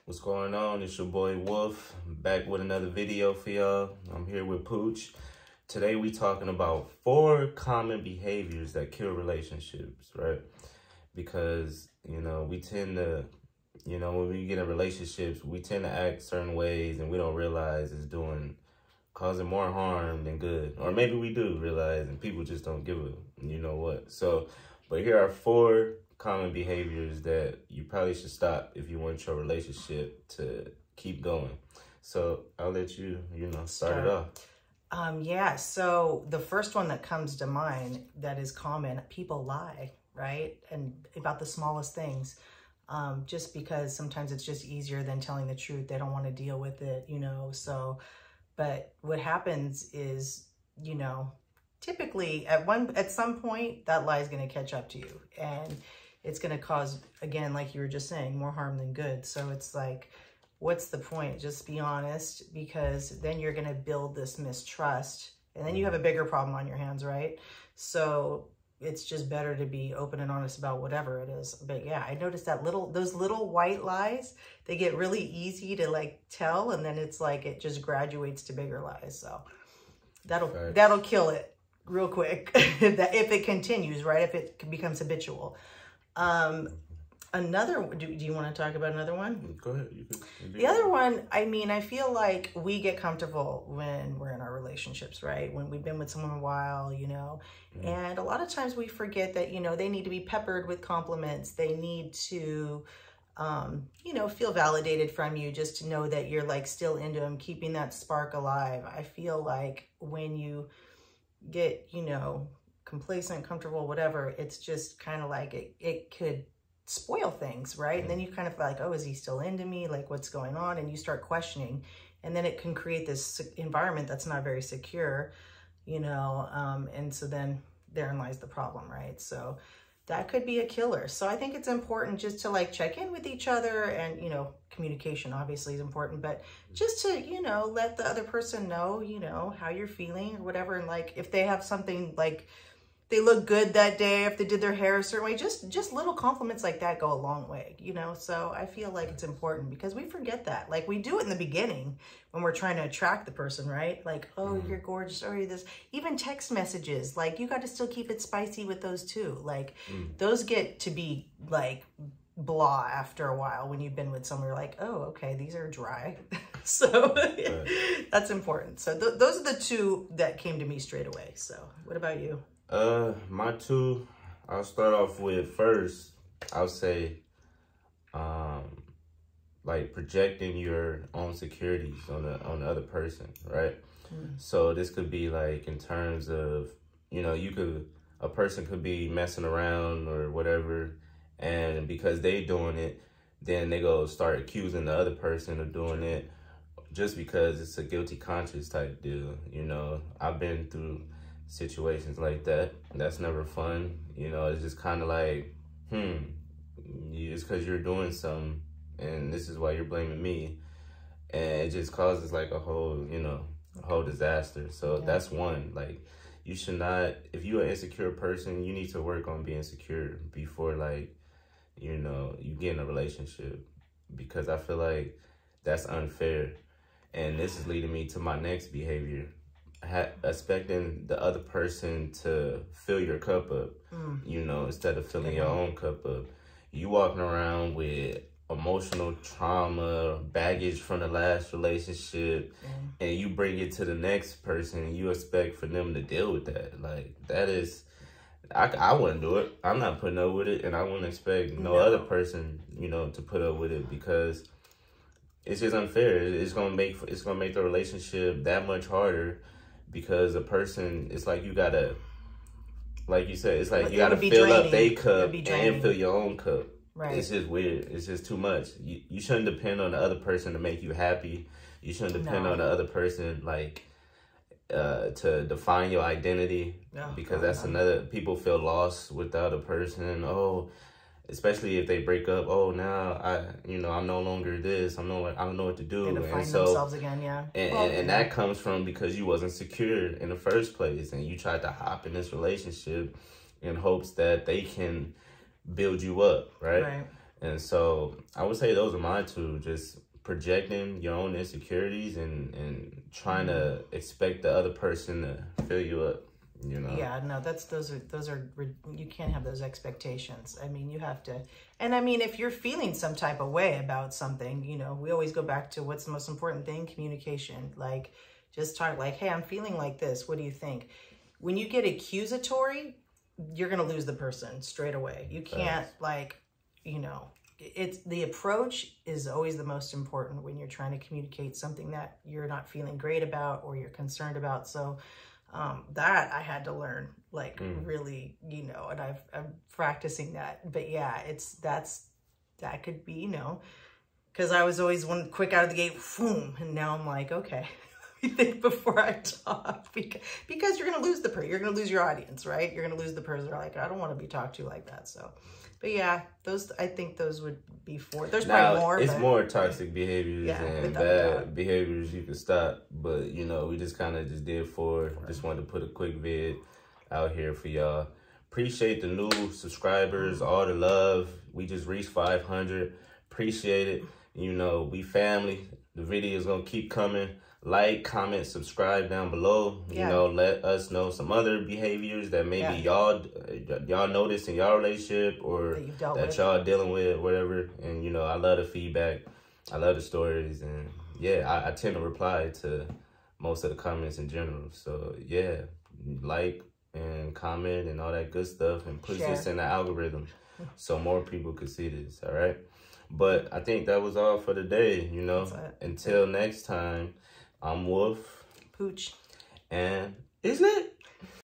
What's going on? It's your boy Wolf, back with another video for y'all. I'm here with Pooch. Today we talking about 4 common behaviors that kill relationships, right? Because, we tend to, when we get in relationships, we tend to act certain ways and we don't realize it's causing more harm than good. Or maybe we do realize and people just don't give a, what. So, but here are 4 common behaviors that you probably should stop if you want your relationship to keep going. So I'll let you, start it off. Yeah, so the first one that comes to mind that is common, people lie, right? And about the smallest things, just because sometimes it's just easier than telling the truth. They don't want to deal with it, so, but what happens is, typically at some point that lie is going to catch up to you, and it's going to cause, again, like you were just saying, more harm than good. So it's like, what's the point? Just be honest, because then you're going to build this mistrust, and then you have a bigger problem on your hands, right? So it's just better to be open and honest about whatever it is. But yeah, I noticed that those little white lies, they get really easy to tell, and then it's like it just graduates to bigger lies. So that'll kill it real quick if it continues, right? If it becomes habitual. Do you want to talk about another one? Go ahead. The other one, I feel like we get comfortable when we're in our relationships, right? When we've been with someone a while, and a lot of times we forget that, they need to be peppered with compliments. They need to, feel validated from you, just to know that you're still into them, keeping that spark alive. I feel like when you get, complacent, comfortable, whatever, it's just kind of like it could spoil things, right? And then you kind of feel like, oh, is he still into me? What's going on? And you start questioning, and then it can create this environment that's not very secure, and so then therein lies the problem, right? So that could be a killer. So I think it's important just to check in with each other, and communication obviously is important, but just to let the other person know how you're feeling or whatever, and if they have something they look good that day, if they did their hair a certain way, just little compliments like that go a long way, So I feel like it's important, because we forget that. We do it in the beginning when we're trying to attract the person, right? Oh, you're gorgeous, or you're this. Even text messages, you got to still keep it spicy with those too. Those get to be blah after a while. When you've been with someone, you're like, oh, okay, these are dry. So that's important. So those are the 2 that came to me straight away. So what about you? My 2, I'll start off with first, I'll say, projecting your own securities on the other person, right? So this could be in terms of, a person could be messing around or whatever, and because they doing it, then they go start accusing the other person of doing it, just because it's a guilty conscience type deal. I've been through situations like that. That's never fun. It's just kind of it's because you're doing something, and this is why you're blaming me, and it just causes a whole a whole disaster. So that's one. You should not, if you're an insecure person, you need to work on being secure before you get in a relationship, because I feel like that's unfair. And this is leading me to my next behavior, expecting the other person to fill your cup up, instead of filling your own cup up. You walking around with emotional trauma, baggage from the last relationship, and you bring it to the next person, and you expect for them to deal with that. That is, I wouldn't do it. I'm not putting up with it, and I wouldn't expect no other person, to put up with it, because it's just unfair. It's gonna make the relationship that much harder, because a person, it's you gotta, like you said, it's you gotta fill up their cup and fill your own cup. Right. It's just weird. It's just too much. You shouldn't depend on the other person to make you happy. You shouldn't depend on the other person to define your identity, because that's another. People feel lost without a person. Oh, especially if they break up. Oh, now I'm no longer this. I don't know what to do. And to find themselves again, yeah. And that comes from because you wasn't secure in the first place, and you tried to hop in this relationship in hopes that they can build you up, right? And so I would say those are my two, just projecting your own insecurities and trying to expect the other person to fill you up, you know? Yeah, no, those are, you can't have those expectations. I mean, you have to, and I mean, if you're feeling some type of way about something, you know, we always go back to what's the most important thing, communication. Like, just talk like, hey, I'm feeling like this. What do you think? When you get accusatory, you're going to lose the person straight away. You can't like, you know, it's the approach is always the most important when you're trying to communicate something that you're not feeling great about or you're concerned about. So that I had to learn, like really, you know, and I'm practicing that. But yeah, that could be, you know, because I was always one quick out of the gate, boom, and now I'm like, okay, let me think before I talk, because you're gonna lose you're gonna lose your audience, right? You're gonna lose the person. They're like, I don't want to be talked to like that. So, but yeah, I think those would be four. There's probably more. It's more toxic behaviors and bad behaviors you can stop. But, you know, we just kind of just did four. Just wanted to put a quick vid out here for y'all. Appreciate the new subscribers, all the love. We just reached 500. Appreciate it. You know, we family. The video's going to keep coming. Like, comment, subscribe down below. You know, let us know some other behaviors that maybe y'all noticed in y'all relationship or that y'all dealing with, whatever. And, you know, I love the feedback. I love the stories. And, yeah, I tend to reply to most of the comments in general. So, yeah, like and comment and all that good stuff and push this in the algorithm so more people could see this, all right? But I think that was all for today, you know. Until next time. I'm Wolf. Pooch. And isn't it?